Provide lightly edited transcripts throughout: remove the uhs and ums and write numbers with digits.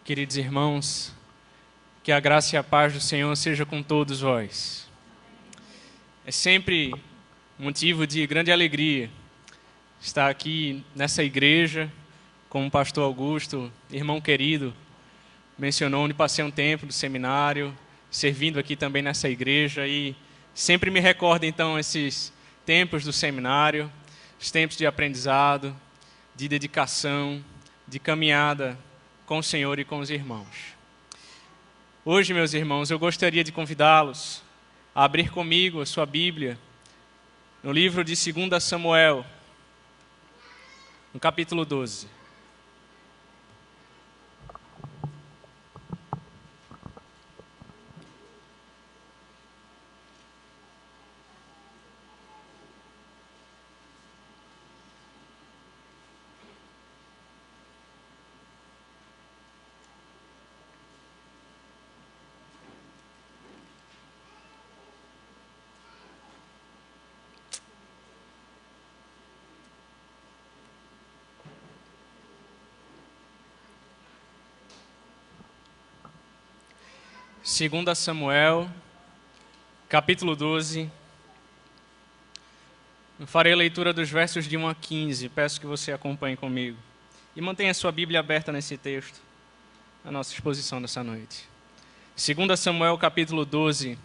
Queridos irmãos, que a graça e a paz do Senhor seja com todos vós. É sempre motivo de grande alegria estar aqui nessa igreja, como o pastor Augusto, irmão querido, mencionou, onde passei um tempo do seminário, servindo aqui também nessa igreja, e sempre me recordo então esses tempos do seminário, os tempos de aprendizado, de dedicação, de caminhada com o Senhor e com os irmãos. Hoje, meus irmãos, eu gostaria de convidá-los a abrir comigo a sua Bíblia no livro de 2 Samuel, no capítulo 12. Segunda Samuel, capítulo 12. Eu farei a leitura dos versos de 1 a 15. Peço que você acompanhe comigo. E mantenha a sua Bíblia aberta nesse texto, na nossa exposição dessa noite. 2 Samuel, capítulo 12,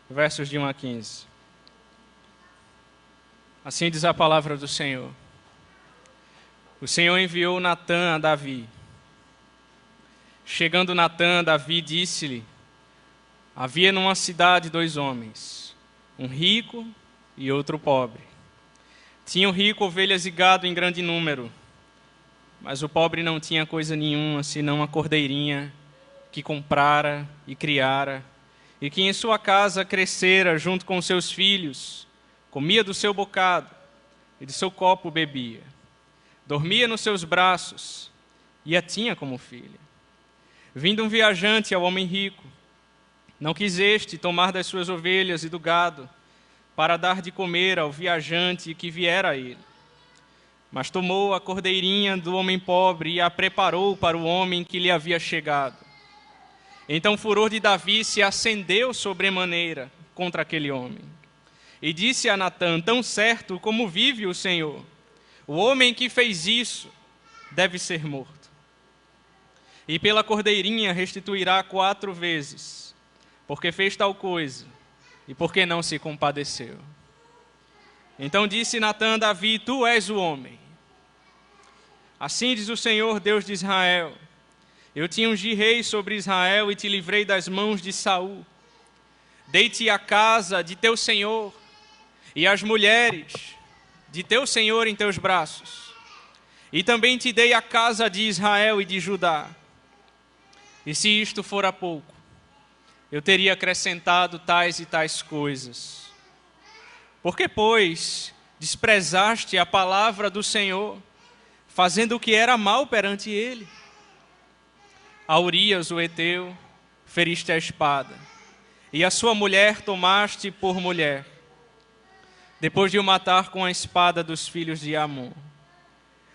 versos de 1 a 15. Assim diz a palavra do Senhor. O Senhor enviou Natã a Davi. Chegando Natã a Davi, disse-lhe: havia numa cidade 2 homens, um rico e outro pobre. Tinha o rico ovelhas e gado em grande número, mas o pobre não tinha coisa nenhuma, senão a cordeirinha que comprara e criara, e que em sua casa crescera junto com seus filhos, comia do seu bocado e de seu copo bebia. Dormia nos seus braços e a tinha como filha. Vindo um viajante ao homem rico, não quis este tomar das suas ovelhas e do gado, para dar de comer ao viajante que viera a ele. Mas tomou a cordeirinha do homem pobre e a preparou para o homem que lhe havia chegado. Então o furor de Davi se acendeu sobremaneira contra aquele homem. E disse a Natã: tão certo como vive o Senhor, o homem que fez isso deve ser morto. E pela cordeirinha restituirá 4 vezes, porque fez tal coisa, e porque não se compadeceu. Então disse Natã a Davi: tu és o homem. Assim diz o Senhor, Deus de Israel: eu te ungi rei sobre Israel e te livrei das mãos de Saul. Dei-te a casa de teu senhor e as mulheres de teu senhor em teus braços. E também te dei a casa de Israel e de Judá. E se isto fora pouco, eu teria acrescentado tais e tais coisas. Porque, pois, desprezaste a palavra do Senhor, fazendo o que era mal perante ele? A Urias, o heteu, feriste a espada, e a sua mulher tomaste por mulher, depois de o matar com a espada dos filhos de Amon.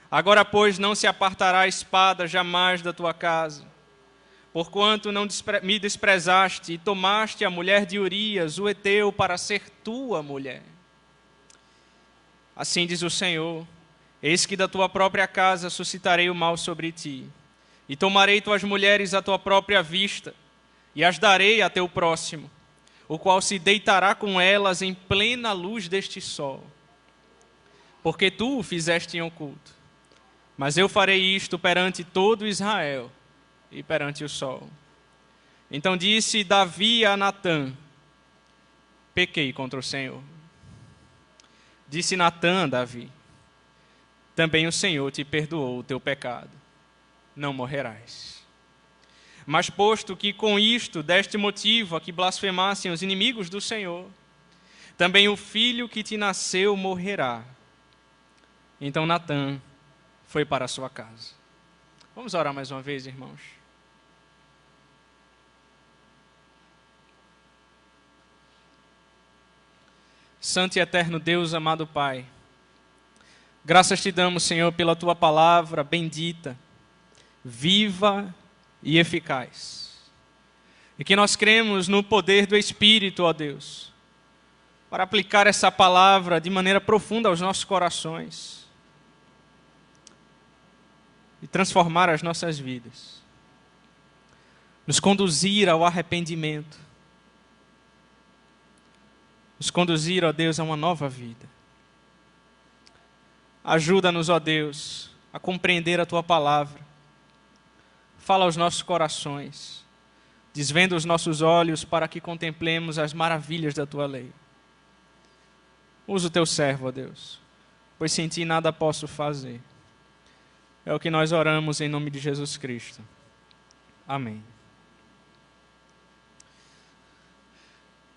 Agora, pois, não se apartará a espada jamais da tua casa, porquanto não me desprezaste e tomaste a mulher de Urias, o heteu, para ser tua mulher. Assim diz o Senhor: eis que da tua própria casa suscitarei o mal sobre ti, e tomarei tuas mulheres à tua própria vista, e as darei a teu próximo, o qual se deitará com elas em plena luz deste sol. Porque tu o fizeste em oculto, mas eu farei isto perante todo Israel, e perante o sol. Então disse Davi a Natã: pequei contra o Senhor. Disse Natã a Davi: também o Senhor te perdoou o teu pecado, não morrerás. Mas posto que com isto deste motivo a que blasfemassem os inimigos do Senhor, também o filho que te nasceu morrerá. Então Natã foi para a sua casa. Vamos orar mais uma vez, irmãos. Santo e eterno Deus, amado Pai, graças te damos, Senhor, pela tua palavra bendita, viva e eficaz. E que nós cremos no poder do Espírito, ó Deus, para aplicar essa palavra de maneira profunda aos nossos corações e transformar as nossas vidas. Nos conduzir ao arrependimento. Nos conduzir, ó Deus, a uma nova vida. Ajuda-nos, ó Deus, a compreender a Tua palavra. Fala aos nossos corações. Desvenda os nossos olhos para que contemplemos as maravilhas da Tua lei. Usa o Teu servo, ó Deus, pois sem Ti nada posso fazer. É o que nós oramos em nome de Jesus Cristo. Amém.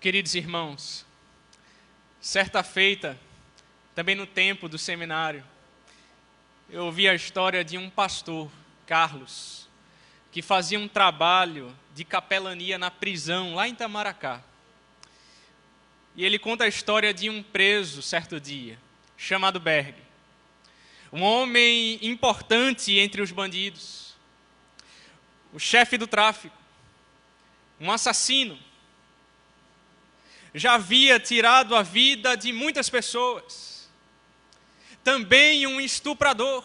Queridos irmãos, certa feita, também no tempo do seminário, eu ouvi a história de um pastor, Carlos, que fazia um trabalho de capelania na prisão, lá em Itamaracá. E ele conta a história de um preso, certo dia, chamado Berg. Um homem importante entre os bandidos, o chefe do tráfico, um assassino. Já havia tirado a vida de muitas pessoas. Também um estuprador.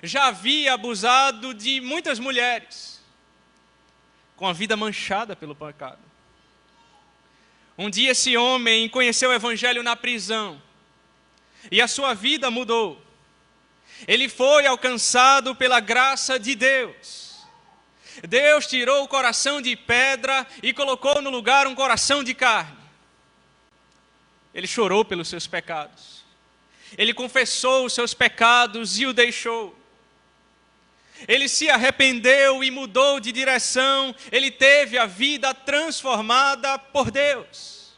Já havia abusado de muitas mulheres, com a vida manchada pelo pecado. Um dia esse homem conheceu o Evangelho na prisão, e a sua vida mudou. Ele foi alcançado pela graça de Deus. Deus tirou o coração de pedra e colocou no lugar um coração de carne. Ele chorou pelos seus pecados. Ele confessou os seus pecados e o deixou. Ele se arrependeu e mudou de direção. Ele teve a vida transformada por Deus.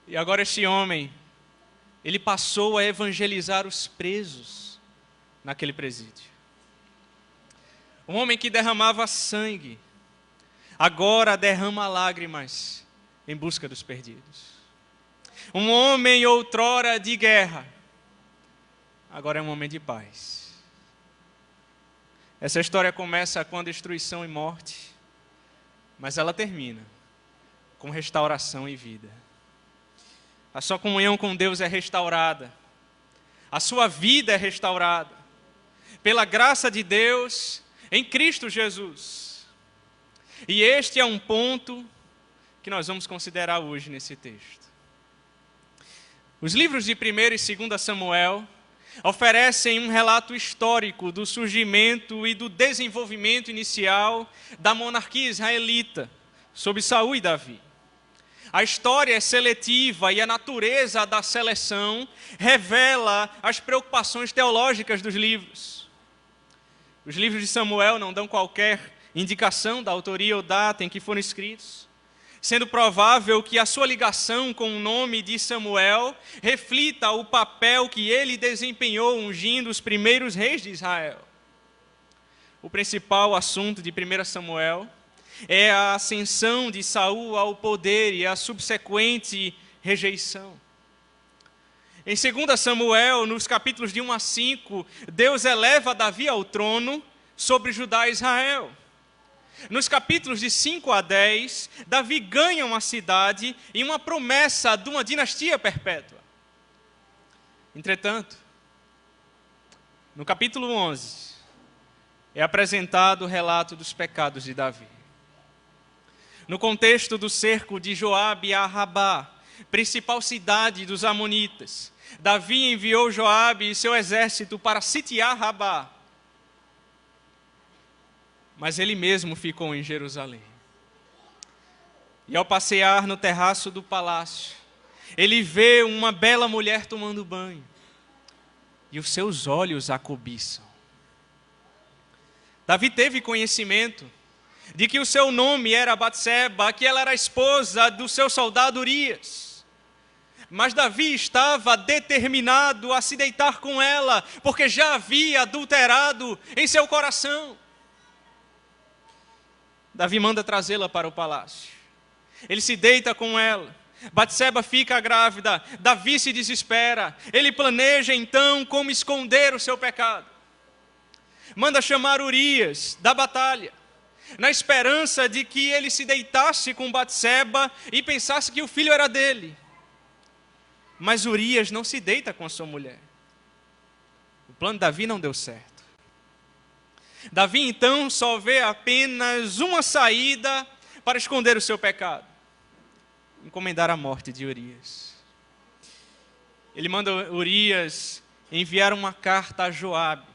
E agora esse homem, ele passou a evangelizar os presos naquele presídio. Um homem que derramava sangue, agora derrama lágrimas em busca dos perdidos. Um homem outrora de guerra, agora é um homem de paz. Essa história começa com a destruição e morte, mas ela termina com restauração e vida. A sua comunhão com Deus é restaurada, a sua vida é restaurada, pela graça de Deus, em Cristo Jesus. E este é um ponto que nós vamos considerar hoje nesse texto. Os livros de 1º e 2º Samuel oferecem um relato histórico do surgimento e do desenvolvimento inicial da monarquia israelita, sob Saul e Davi. A história é seletiva e a natureza da seleção revela as preocupações teológicas dos livros. Os livros de Samuel não dão qualquer indicação da autoria ou data em que foram escritos, sendo provável que a sua ligação com o nome de Samuel reflita o papel que ele desempenhou ungindo os primeiros reis de Israel. O principal assunto de 1 Samuel é a ascensão de Saul ao poder e a subsequente rejeição. Em 2 Samuel, nos capítulos de 1 a 5, Deus eleva Davi ao trono sobre Judá e Israel. Nos capítulos de 5 a 10, Davi ganha uma cidade e uma promessa de uma dinastia perpétua. Entretanto, no capítulo 11, é apresentado o relato dos pecados de Davi. No contexto do cerco de Joabe a Rabá, principal cidade dos amonitas, Davi enviou Joabe e seu exército para sitiar Rabá. Mas ele mesmo ficou em Jerusalém. E ao passear no terraço do palácio, ele vê uma bela mulher tomando banho. E os seus olhos a cobiçam. Davi teve conhecimento de que o seu nome era Batseba, que ela era a esposa do seu soldado Urias. Mas Davi estava determinado a se deitar com ela, porque já havia adulterado em seu coração. Davi manda trazê-la para o palácio. Ele se deita com ela. Batseba fica grávida. Davi se desespera. Ele planeja então como esconder o seu pecado. manda chamar Urias da batalha, na esperança de que ele se deitasse com Batseba e pensasse que o filho era dele. Mas Urias não se deita com a sua mulher. O plano de Davi não deu certo. Davi então só vê apenas uma saída para esconder o seu pecado: encomendar a morte de Urias. Ele manda Urias enviar uma carta a Joabe,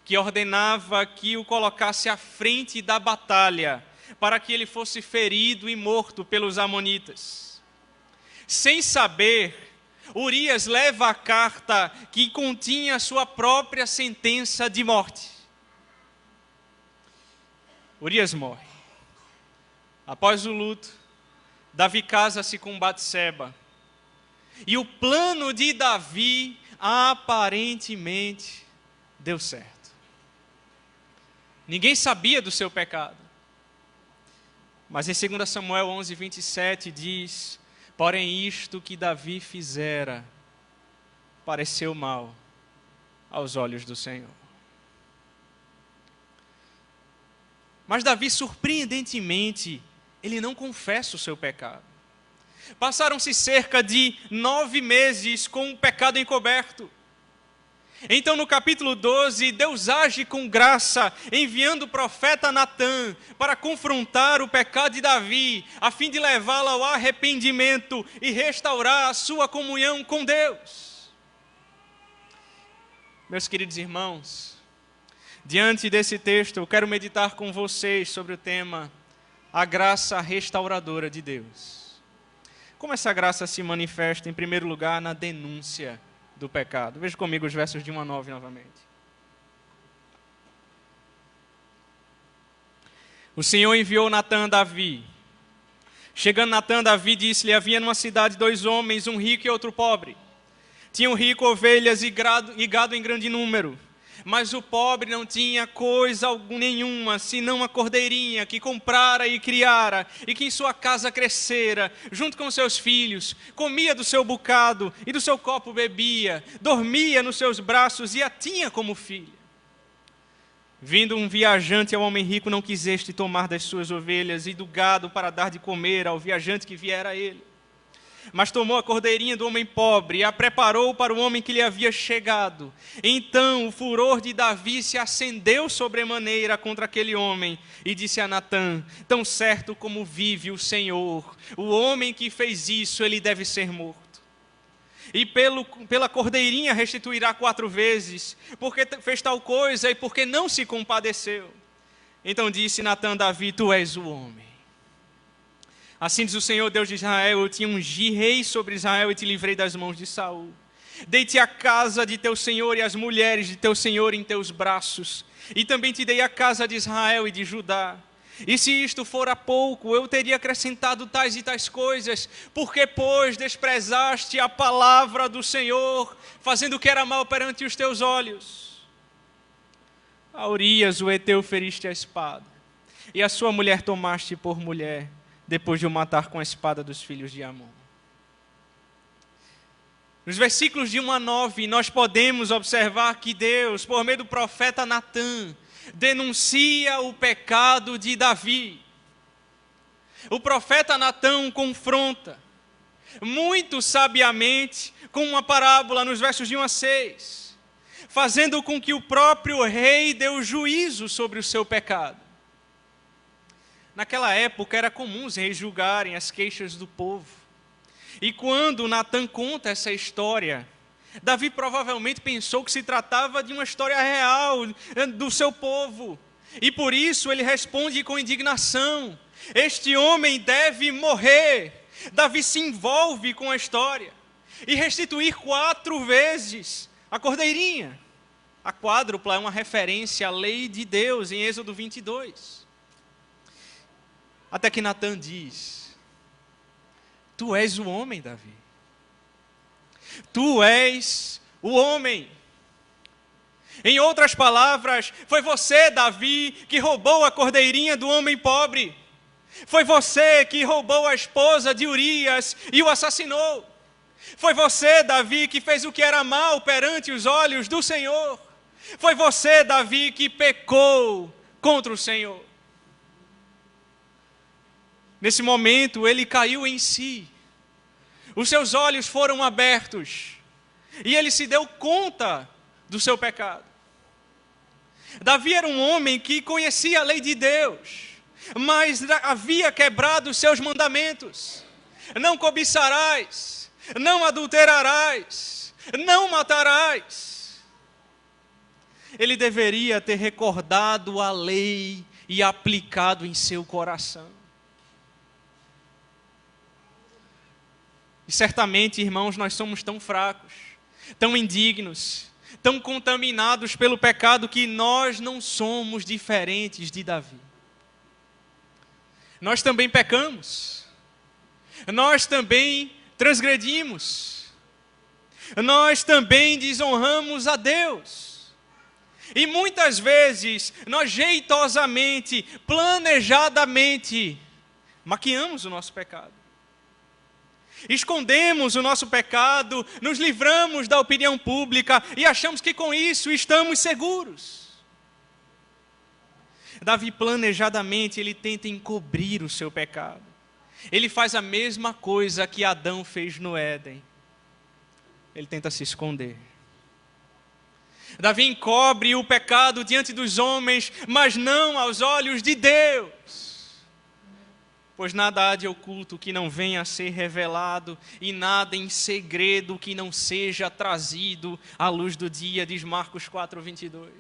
que ordenava que o colocasse à frente da batalha, para que ele fosse ferido e morto pelos amonitas. Sem saber, Urias leva a carta que continha a sua própria sentença de morte. Urias morre. Após o luto, Davi casa-se com Batseba. E o plano de Davi aparentemente deu certo. Ninguém sabia do seu pecado. Mas em 2 Samuel 11:27 diz: porém isto que Davi fizera pareceu mal aos olhos do Senhor. Mas Davi, surpreendentemente, ele não confessa o seu pecado. Passaram-se cerca de 9 meses com o pecado encoberto. Então, no capítulo 12, Deus age com graça, enviando o profeta Natã para confrontar o pecado de Davi, a fim de levá-lo ao arrependimento e restaurar a sua comunhão com Deus. Meus queridos irmãos, diante desse texto, eu quero meditar com vocês sobre o tema a graça restauradora de Deus. Como essa graça se manifesta, em primeiro lugar, na denúncia do pecado. Veja comigo os versos de 1 a 9 novamente. O Senhor enviou Natã a Davi. Chegando Natã a Davi, disse-lhe: havia numa cidade 2 homens, um rico e outro pobre. Tinham rico ovelhas e gado em grande número. Mas o pobre não tinha coisa nenhuma, senão uma cordeirinha que comprara e criara, e que em sua casa crescera, junto com seus filhos, comia do seu bocado e do seu copo bebia, dormia nos seus braços e a tinha como filha. Vindo um viajante ao homem rico, não quiseste tomar das suas ovelhas e do gado para dar de comer ao viajante que viera a ele. Mas tomou a cordeirinha do homem pobre e a preparou para o homem que lhe havia chegado. Então o furor de Davi se acendeu sobremaneira contra aquele homem e disse a Natã: tão certo como vive o Senhor, o homem que fez isso, ele deve ser morto. E pela cordeirinha restituirá 4 vezes, porque fez tal coisa e porque não se compadeceu. Então disse Natã a Davi: tu és o homem. Assim diz o Senhor, Deus de Israel: eu te ungi rei sobre Israel e te livrei das mãos de Saul. Dei-te a casa de teu senhor e as mulheres de teu senhor em teus braços. E também te dei a casa de Israel e de Judá. E se isto fora pouco, eu teria acrescentado tais e tais coisas. Porque, pois, desprezaste a palavra do Senhor, fazendo o que era mal perante os teus olhos. A Urias, o heteu, feriste a espada, e a sua mulher tomaste por mulher, depois de o matar com a espada dos filhos de Amon. Nos versículos de 1 a 9, nós podemos observar que Deus, por meio do profeta Natã, denuncia o pecado de Davi. O profeta Natã confronta, muito sabiamente, com uma parábola nos versos de 1 a 6, fazendo com que o próprio rei dê o juízo sobre o seu pecado. Naquela época era comum os reis julgarem as queixas do povo. E quando Natã conta essa história, Davi provavelmente pensou que se tratava de uma história real do seu povo. E por isso ele responde com indignação: este homem deve morrer. Davi se envolve com a história e restituir 4 vezes a cordeirinha. A quádrupla é uma referência à lei de Deus em Êxodo 22. Até que Natã diz: tu és o homem, Davi. Tu és o homem. Em outras palavras, foi você, Davi, que roubou a cordeirinha do homem pobre. Foi você que roubou a esposa de Urias e o assassinou. Foi você, Davi, que fez o que era mal perante os olhos do Senhor. Foi você, Davi, que pecou contra o Senhor. Nesse momento, ele caiu em si. Os seus olhos foram abertos. E ele se deu conta do seu pecado. Davi era um homem que conhecia a lei de Deus, mas havia quebrado os seus mandamentos. Não cobiçarás, não adulterarás, não matarás. Ele deveria ter recordado a lei e aplicado em seu coração. E certamente, irmãos, nós somos tão fracos, tão indignos, tão contaminados pelo pecado que nós não somos diferentes de Davi. Nós também pecamos. Nós também transgredimos. Nós também desonramos a Deus. E muitas vezes, nós jeitosamente, planejadamente, maquiamos o nosso pecado. Escondemos o nosso pecado, nos livramos da opinião pública e achamos que com isso estamos seguros. Davi planejadamente, ele tenta encobrir o seu pecado. Ele faz a mesma coisa que Adão fez no Éden. Ele tenta se esconder. Davi encobre o pecado diante dos homens, mas não aos olhos de Deus. Pois nada há de oculto que não venha a ser revelado, e nada em segredo que não seja trazido à luz do dia, diz Marcos 4:22.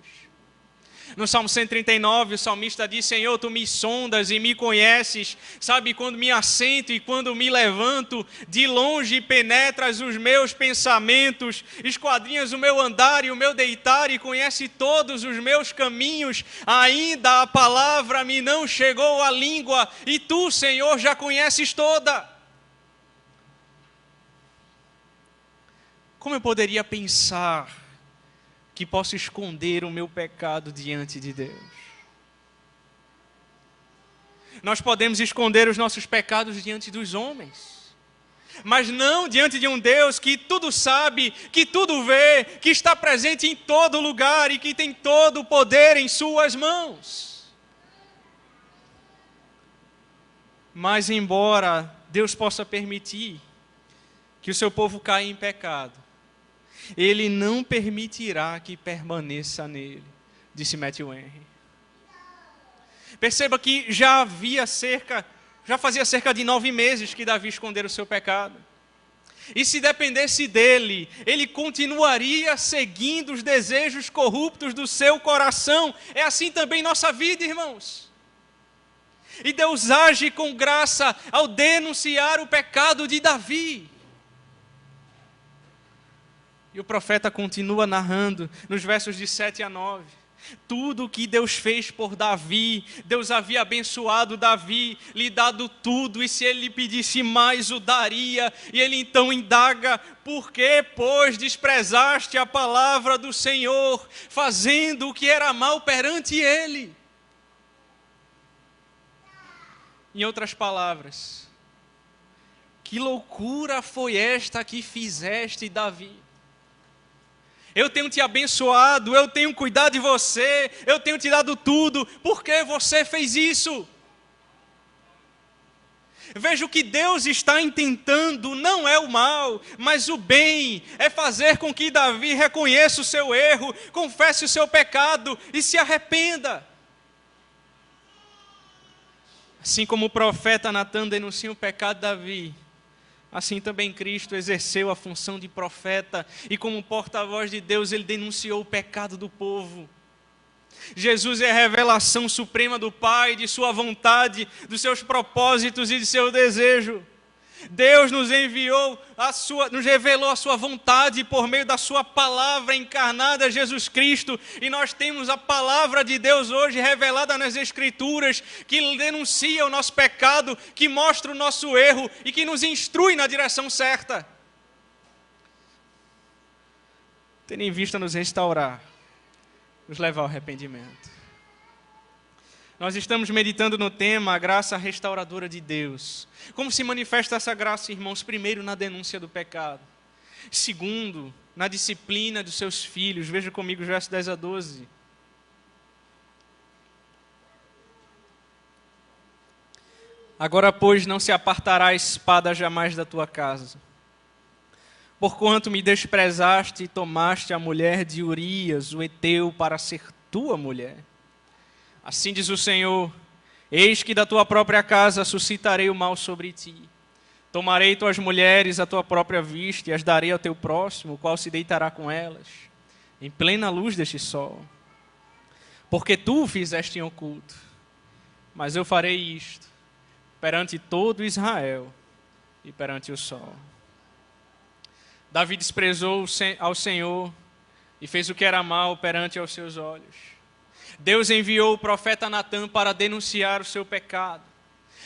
No Salmo 139, o salmista diz: Senhor, tu me sondas e me conheces, sabe quando me assento e quando me levanto, de longe penetras os meus pensamentos, esquadrinhas o meu andar e o meu deitar e conhece todos os meus caminhos, ainda a palavra me não chegou à língua e tu, Senhor, já conheces toda. Como eu poderia pensar que posso esconder o meu pecado diante de Deus? Nós podemos esconder os nossos pecados diante dos homens, mas não diante de um Deus que tudo sabe, que tudo vê, que está presente em todo lugar e que tem todo o poder em suas mãos. Mas embora Deus possa permitir que o seu povo caia em pecado, Ele não permitirá que permaneça nele, disse Matthew Henry. Perceba que já fazia cerca de 9 meses que Davi escondera o seu pecado. E se dependesse dele, ele continuaria seguindo os desejos corruptos do seu coração. É assim também nossa vida, irmãos. E Deus age com graça ao denunciar o pecado de Davi. E o profeta continua narrando nos versos de 7 a 9. Tudo o que Deus fez por Davi, Deus havia abençoado Davi, lhe dado tudo, e se ele lhe pedisse mais, o daria. E ele então indaga: por que, pois, desprezaste a palavra do Senhor, fazendo o que era mal perante ele? Em outras palavras, que loucura foi esta que fizeste, Davi? Eu tenho te abençoado, eu tenho cuidado de você, eu tenho te dado tudo, por que você fez isso? Veja, o que Deus está intentando não é o mal, mas o bem, é fazer com que Davi reconheça o seu erro, confesse o seu pecado e se arrependa. Assim como o profeta Natan denuncia o pecado de Davi, assim também Cristo exerceu a função de profeta e como porta-voz de Deus ele denunciou o pecado do povo. Jesus é a revelação suprema do Pai, de sua vontade, dos seus propósitos e de seu desejo. Deus nos revelou a sua vontade por meio da sua palavra encarnada, Jesus Cristo, e nós temos a palavra de Deus hoje revelada nas Escrituras, que denuncia o nosso pecado, que mostra o nosso erro e que nos instrui na direção certa. Tendo em vista nos restaurar, nos levar ao arrependimento. Nós estamos meditando no tema a graça restauradora de Deus. Como se manifesta essa graça, irmãos? Primeiro, na denúncia do pecado. Segundo, na disciplina dos seus filhos. Veja comigo, versos 10 a 12. Agora, pois, não se apartará a espada jamais da tua casa, porquanto me desprezaste e tomaste a mulher de Urias, o heteu, para ser tua mulher. Assim diz o Senhor: eis que da tua própria casa suscitarei o mal sobre ti. Tomarei tuas mulheres à tua própria vista e as darei ao teu próximo, o qual se deitará com elas, em plena luz deste sol. Porque tu o fizeste em oculto, mas eu farei isto perante todo Israel e perante o sol. Davi desprezou ao Senhor e fez o que era mal perante aos seus olhos. Deus enviou o profeta Natã para denunciar o seu pecado.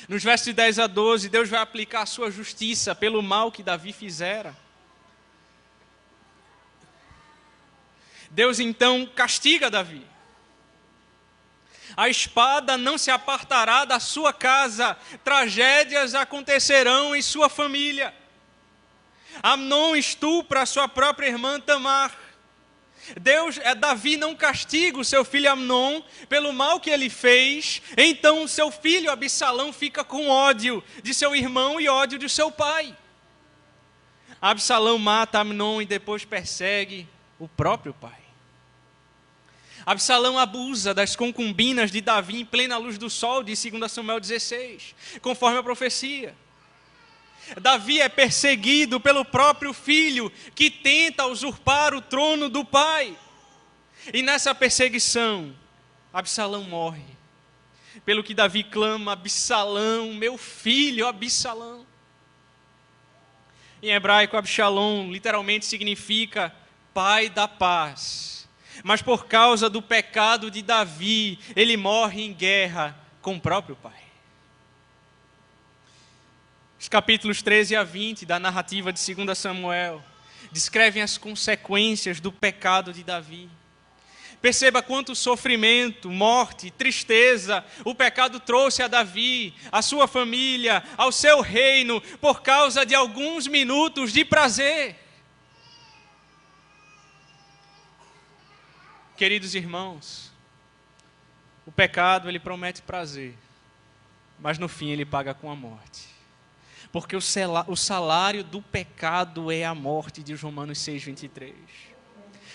Nos versos 10 a 12, Deus vai aplicar a sua justiça pelo mal que Davi fizera. Deus então castiga Davi. A espada não se apartará da sua casa, tragédias acontecerão em sua família. Amnon estupra a sua própria irmã Tamar. Davi não castiga o seu filho Amnon pelo mal que ele fez, então seu filho Absalão fica com ódio de seu irmão e ódio de seu pai. Absalão mata Amnon e depois persegue o próprio pai. Absalão abusa das concubinas de Davi em plena luz do sol, de 2 Samuel 16, conforme a profecia. Davi é perseguido pelo próprio filho, que tenta usurpar o trono do pai. E nessa perseguição, Absalão morre. Pelo que Davi clama: Absalão, meu filho, Absalão. Em hebraico, Absalom literalmente significa pai da paz. Mas por causa do pecado de Davi, ele morre em guerra com o próprio pai. Os capítulos 13 a 20 da narrativa de 2 Samuel descrevem as consequências do pecado de Davi. Perceba quanto sofrimento, morte, tristeza o pecado trouxe a Davi, à sua família, ao seu reino, por causa de alguns minutos de prazer. Queridos irmãos, o pecado ele promete prazer, mas no fim ele paga com a morte. Porque o salário do pecado é a morte, diz Romanos 6, 23.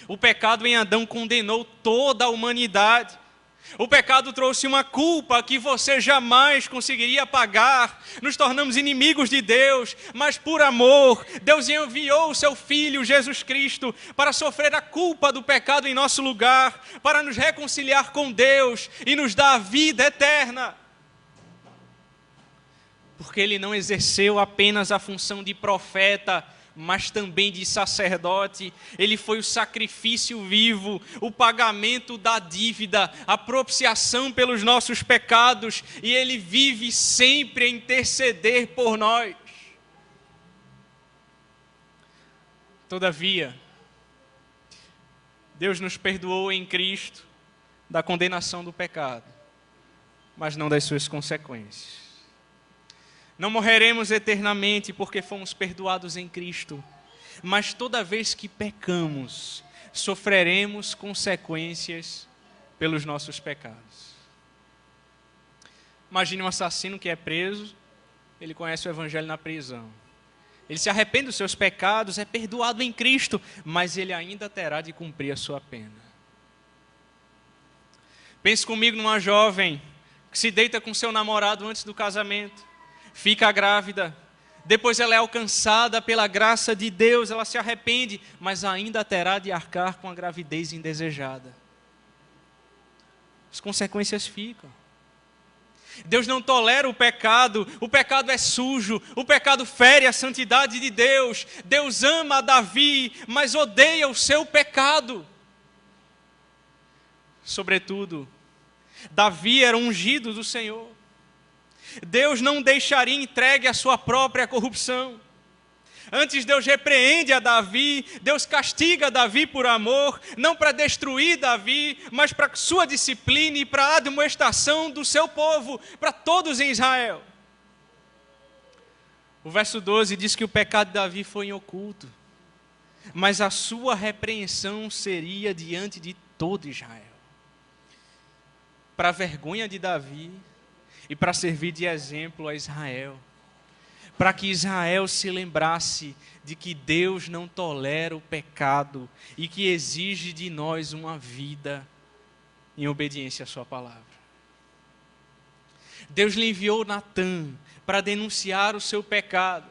O pecado em Adão condenou toda a humanidade. O pecado trouxe uma culpa que você jamais conseguiria pagar. Nos tornamos inimigos de Deus, mas por amor, Deus enviou o seu Filho, Jesus Cristo, para sofrer a culpa do pecado em nosso lugar, para nos reconciliar com Deus e nos dar a vida eterna. Porque Ele não exerceu apenas a função de profeta, mas também de sacerdote. Ele foi o sacrifício vivo, o pagamento da dívida, a propiciação pelos nossos pecados, e Ele vive sempre a interceder por nós. Todavia, Deus nos perdoou em Cristo da condenação do pecado, mas não das suas consequências. Não morreremos eternamente porque fomos perdoados em Cristo, mas toda vez que pecamos, sofreremos consequências pelos nossos pecados. Imagine um assassino que é preso, ele conhece o Evangelho na prisão. Ele se arrepende dos seus pecados, é perdoado em Cristo, mas ele ainda terá de cumprir a sua pena. Pense comigo numa jovem que se deita com seu namorado antes do casamento. Fica grávida, depois ela é alcançada pela graça de Deus, ela se arrepende, mas ainda terá de arcar com a gravidez indesejada. As consequências ficam. Deus não tolera o pecado é sujo, o pecado fere a santidade de Deus. Deus ama a Davi, mas odeia o seu pecado. Sobretudo, Davi era ungido do Senhor. Deus não deixaria entregue a sua própria corrupção. Antes Deus repreende a Davi, Deus castiga Davi por amor, não para destruir Davi, mas para sua disciplina e para a admoestação do seu povo, para todos em Israel. O verso 12 diz que o pecado de Davi foi em oculto. mas a sua repreensão seria diante de todo Israel. Para a vergonha de Davi e para servir de exemplo a Israel. Para que Israel se lembrasse de que Deus não tolera o pecado e que exige de nós uma vida em obediência à sua palavra. Deus lhe enviou Natã para denunciar o seu pecado.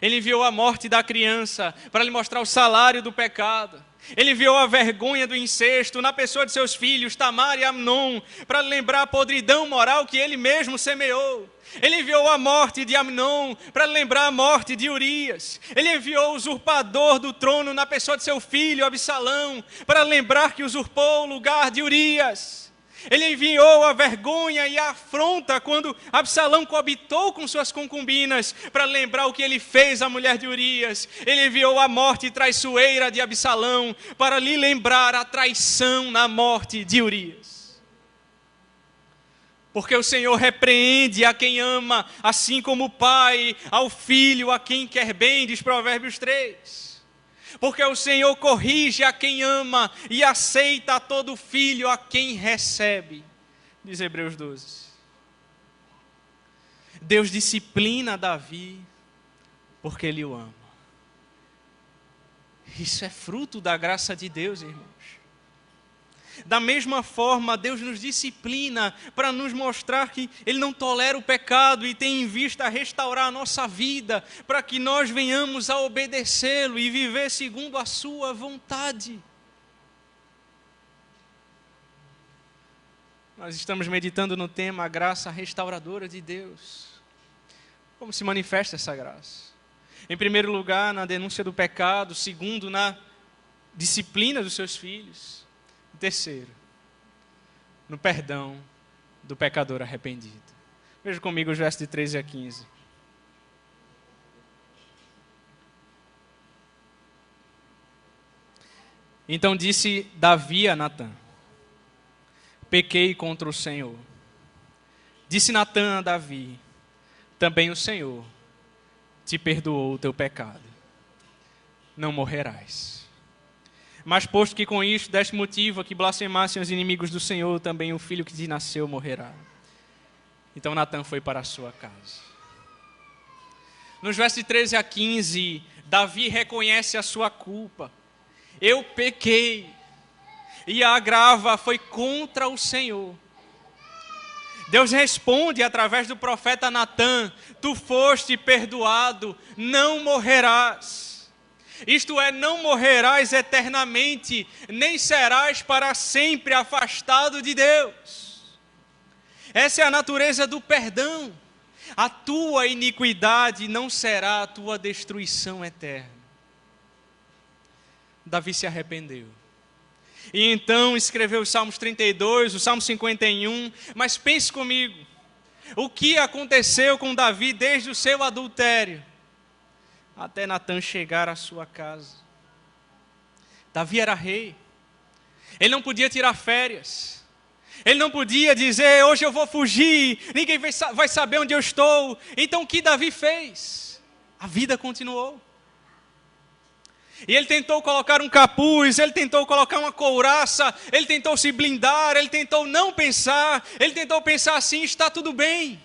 Ele enviou a morte da criança para lhe mostrar o salário do pecado. Ele enviou a vergonha do incesto na pessoa de seus filhos, Tamar e Amnon, para lembrar a podridão moral que ele mesmo semeou. Ele enviou a morte de Amnon para lembrar a morte de Urias. Ele enviou o usurpador do trono na pessoa de seu filho, Absalão, para lembrar que usurpou o lugar de Urias. Ele enviou a vergonha e a afronta quando Absalão coabitou com suas concubinas, para lembrar o que ele fez à mulher de Urias. Ele enviou a morte traiçoeira de Absalão, para lhe lembrar a traição na morte de Urias. Porque o Senhor repreende a quem ama, assim como o pai ao filho a quem quer bem, diz Provérbios 3. Porque o Senhor corrige a quem ama e aceita a todo filho a quem recebe, diz Hebreus 12. Deus disciplina Davi porque Ele o ama. Isso é fruto da graça de Deus, irmãos. Da mesma forma, Deus nos disciplina para nos mostrar que Ele não tolera o pecado e tem em vista restaurar a nossa vida, para que nós venhamos a obedecê-lo e viver segundo a sua vontade. Nós estamos meditando no tema a graça restauradora de Deus. Como se manifesta essa graça? Em primeiro lugar, na denúncia do pecado. Segundo, na disciplina dos seus filhos. Terceiro, no perdão do pecador arrependido. Veja comigo os versos de 13 a 15. Então disse Davi a Natã: pequei contra o Senhor. Disse Natã a Davi: também o Senhor te perdoou o teu pecado. Não morrerás. Mas posto que com isto deste motivo a que blasfemassem os inimigos do Senhor, também o filho que te nasceu morrerá. Então Natã foi para a sua casa. Nos versos de 13 a 15, Davi reconhece a sua culpa. Eu pequei, e a agrava foi contra o Senhor. Deus responde através do profeta Natã: tu foste perdoado, não morrerás. Isto é, não morrerás eternamente, nem serás para sempre afastado de Deus. Essa é a natureza do perdão. A tua iniquidade não será a tua destruição eterna. Davi se arrependeu. E então escreveu os Salmos 32, o Salmo 51, mas pense comigo, o que aconteceu com Davi desde o seu adultério até Natã chegar à sua casa? Davi era rei. Ele não podia tirar férias. Ele não podia dizer: hoje eu vou fugir, ninguém vai saber onde eu estou. Então o que Davi fez? A vida continuou. E ele tentou colocar um capuz, ele tentou colocar uma couraça, ele tentou se blindar, ele tentou não pensar, ele tentou pensar assim: está tudo bem.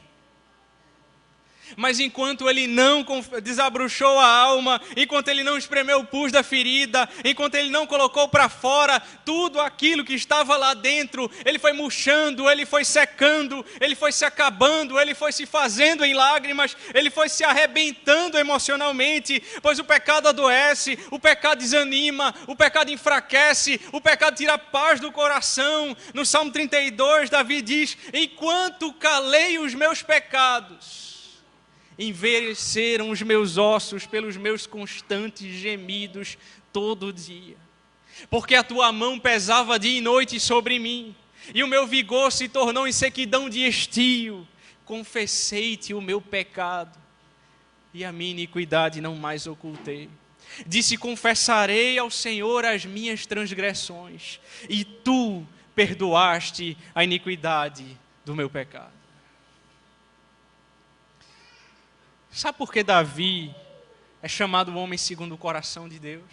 Mas enquanto ele não desabrochou a alma, enquanto ele não espremeu o pus da ferida, enquanto ele não colocou para fora tudo aquilo que estava lá dentro, ele foi murchando, ele foi secando, ele foi se acabando, ele foi se fazendo em lágrimas, ele foi se arrebentando emocionalmente, pois o pecado adoece, o pecado desanima, o pecado enfraquece, o pecado tira a paz do coração. No Salmo 32, Davi diz: enquanto calei os meus pecados, envelheceram os meus ossos pelos meus constantes gemidos todo dia. Porque a tua mão pesava dia e noite sobre mim, e o meu vigor se tornou em sequidão de estio. Confessei-te o meu pecado, e a minha iniquidade não mais ocultei. Disse: confessarei ao Senhor as minhas transgressões, e tu perdoaste a iniquidade do meu pecado. Sabe por que Davi é chamado o homem segundo o coração de Deus?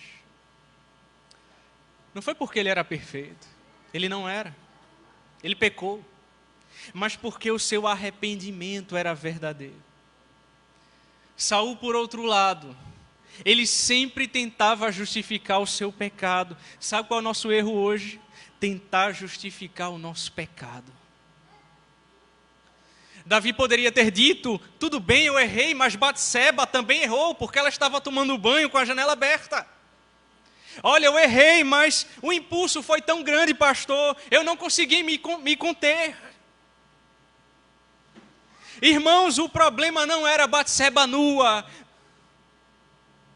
Não foi porque ele era perfeito. Ele não era. Ele pecou. Mas porque o seu arrependimento era verdadeiro. Saul, por outro lado, ele sempre tentava justificar o seu pecado. Sabe qual é o nosso erro hoje? Tentar justificar o nosso pecado. Davi poderia ter dito, tudo bem, eu errei, mas Batseba também errou, porque ela estava tomando banho com a janela aberta. Olha, eu errei, mas o impulso foi tão grande, pastor, eu não consegui me conter. Irmãos, o problema não era Batseba nua,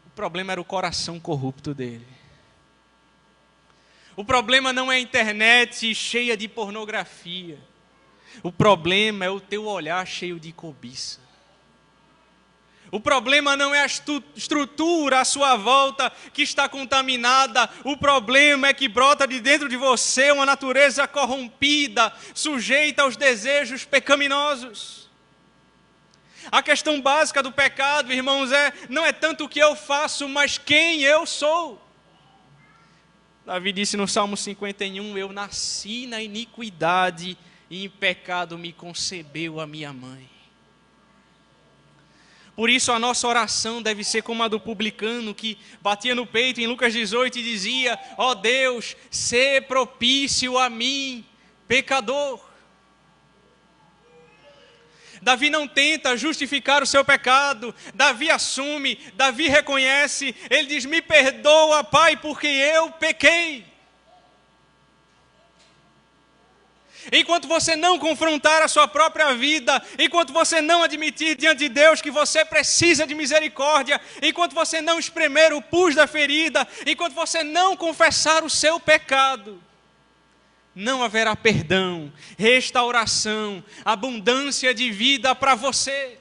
o problema era o coração corrupto dele. O problema não é a internet cheia de pornografia. O problema é o teu olhar cheio de cobiça. O problema não é a estrutura à sua volta que está contaminada. O problema é que brota de dentro de você uma natureza corrompida, sujeita aos desejos pecaminosos. A questão básica do pecado, irmãos, não é tanto o que eu faço, mas quem eu sou. Davi disse no Salmo 51, eu nasci na iniquidade e em pecado me concebeu a minha mãe. Por isso a nossa oração deve ser como a do publicano que batia no peito em Lucas 18 e dizia, ó Deus, sê propício a mim, pecador. Davi não tenta justificar o seu pecado, Davi assume, Davi reconhece, ele diz, me perdoa, Pai, porque eu pequei. Enquanto você não confrontar a sua própria vida, enquanto você não admitir diante de Deus que você precisa de misericórdia, enquanto você não espremer o pus da ferida, enquanto você não confessar o seu pecado, não haverá perdão, restauração, abundância de vida para você.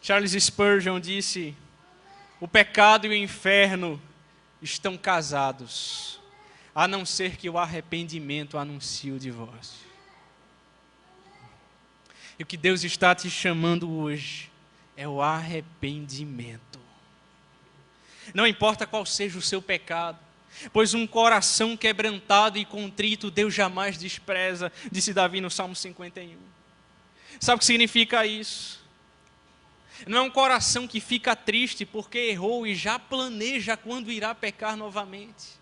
Charles Spurgeon disse, o pecado e o inferno estão casados, a não ser que o arrependimento anuncie o divórcio. E o que Deus está te chamando hoje é o arrependimento. Não importa qual seja o seu pecado, pois um coração quebrantado e contrito Deus jamais despreza, disse Davi no Salmo 51. Sabe o que significa isso? Não é um coração que fica triste porque errou e já planeja quando irá pecar novamente.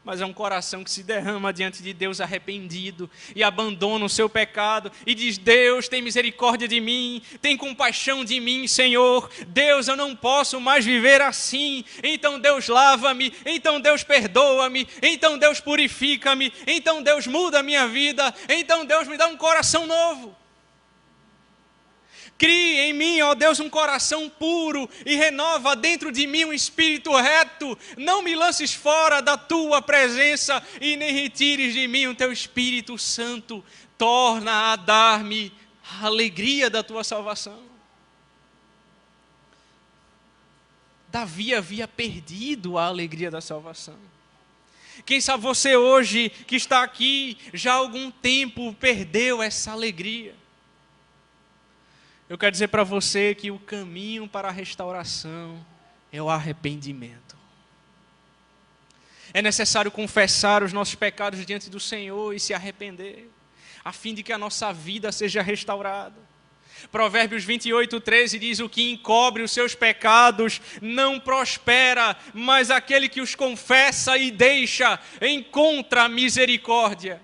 Mas é um coração que se derrama diante de Deus arrependido e abandona o seu pecado e diz, Deus, tem misericórdia de mim, tem compaixão de mim, Senhor. Deus, eu não posso mais viver assim. Então Deus lava-me, então Deus perdoa-me, então Deus purifica-me, então Deus muda a minha vida, então Deus me dá um coração novo. Crie em mim, ó Deus, um coração puro e renova dentro de mim um espírito reto. Não me lances fora da tua presença e nem retires de mim o teu Espírito Santo. Torna a dar-me a alegria da tua salvação. Davi havia perdido a alegria da salvação. Quem sabe você hoje que está aqui já há algum tempo perdeu essa alegria. Eu quero dizer para você que o caminho para a restauração é o arrependimento. É necessário confessar os nossos pecados diante do Senhor e se arrepender, a fim de que a nossa vida seja restaurada. Provérbios 28:13 diz, o que encobre os seus pecados não prospera, mas aquele que os confessa e deixa encontra misericórdia.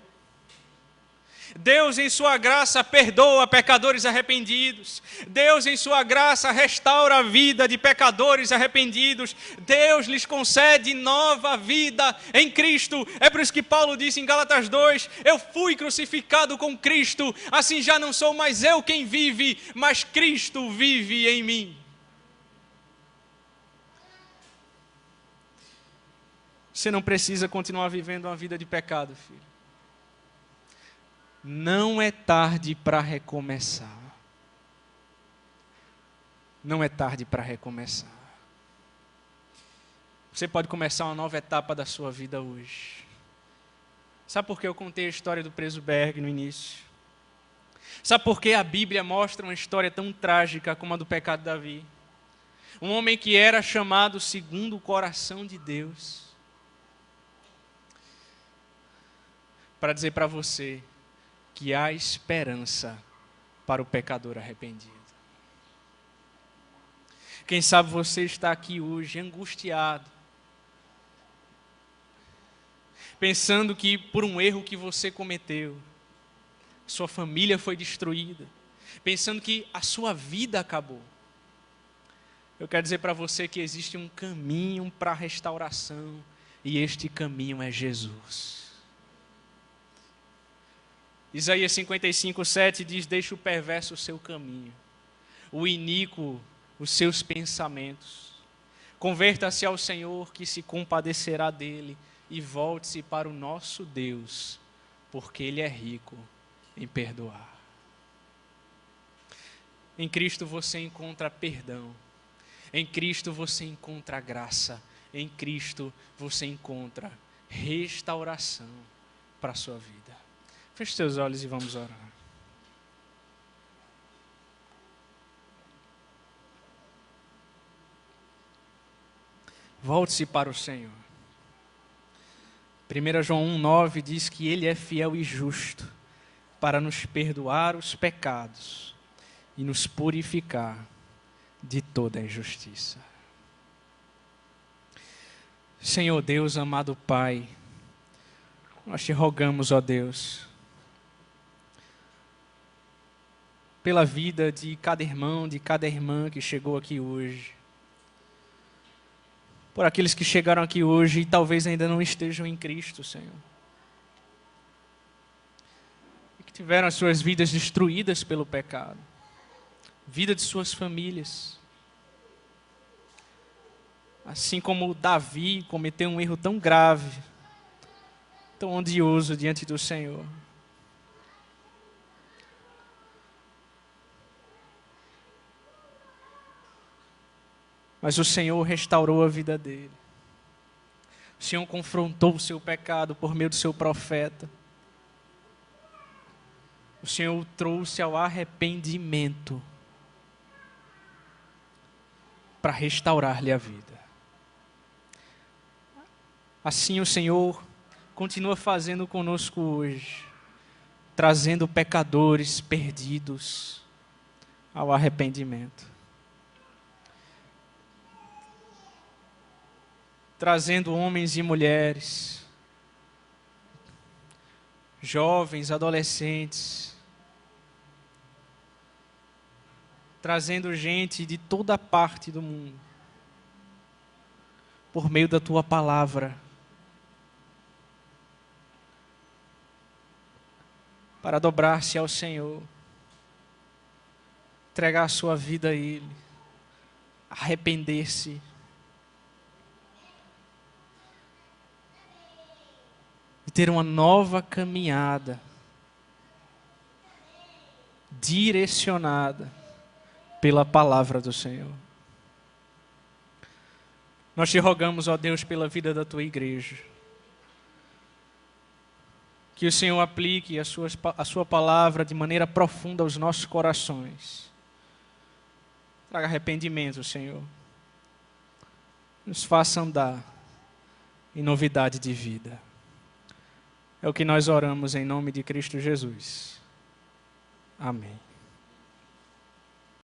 Deus em sua graça perdoa pecadores arrependidos. Deus em sua graça restaura a vida de pecadores arrependidos. Deus lhes concede nova vida em Cristo. É por isso que Paulo disse em Gálatas 2, eu fui crucificado com Cristo, assim já não sou mais eu quem vive, mas Cristo vive em mim. Você não precisa continuar vivendo uma vida de pecado, filho. Não é tarde para recomeçar. Não é tarde para recomeçar. Você pode começar uma nova etapa da sua vida hoje. Sabe por que eu contei a história do preso Berg no início? Sabe por que a Bíblia mostra uma história tão trágica como a do pecado de Davi? Um homem que era chamado segundo o coração de Deus. Para dizer para você que há esperança para o pecador arrependido. Quem sabe você está aqui hoje angustiado, pensando que por um erro que você cometeu, sua família foi destruída, pensando que a sua vida acabou. Eu quero dizer para você que existe um caminho para a restauração, e este caminho é Jesus. Isaías 55:7 diz: deixa o perverso o seu caminho, o iníquo os seus pensamentos. Converta-se ao Senhor, que se compadecerá dele, e volte-se para o nosso Deus, porque Ele é rico em perdoar. Em Cristo você encontra perdão, em Cristo você encontra graça, em Cristo você encontra restauração para a sua vida. Feche seus olhos e vamos orar. Volte-se para o Senhor. 1 João 1,9 diz que Ele é fiel e justo para nos perdoar os pecados e nos purificar de toda injustiça. Senhor Deus, amado Pai, nós te rogamos, ó Deus, pela vida de cada irmão, de cada irmã que chegou aqui hoje, por aqueles que chegaram aqui hoje e talvez ainda não estejam em Cristo, Senhor, e que tiveram as suas vidas destruídas pelo pecado, vida de suas famílias, assim como Davi cometeu um erro tão grave, tão odioso diante do Senhor. Mas o Senhor restaurou a vida dele. O Senhor confrontou o seu pecado por meio do seu profeta. O Senhor o trouxe ao arrependimento para restaurar-lhe a vida. Assim o Senhor continua fazendo conosco hoje, trazendo pecadores perdidos ao arrependimento. Trazendo homens e mulheres, jovens, adolescentes, trazendo gente de toda parte do mundo, por meio da Tua palavra, para dobrar-se ao Senhor, entregar a sua vida a Ele, arrepender-se, e ter uma nova caminhada, direcionada pela palavra do Senhor. Nós te rogamos, ó Deus, pela vida da Tua igreja, que o Senhor aplique a sua palavra de maneira profunda aos nossos corações. Traga arrependimento, Senhor. Nos faça andar em novidade de vida. É o que nós oramos em nome de Cristo Jesus. Amém.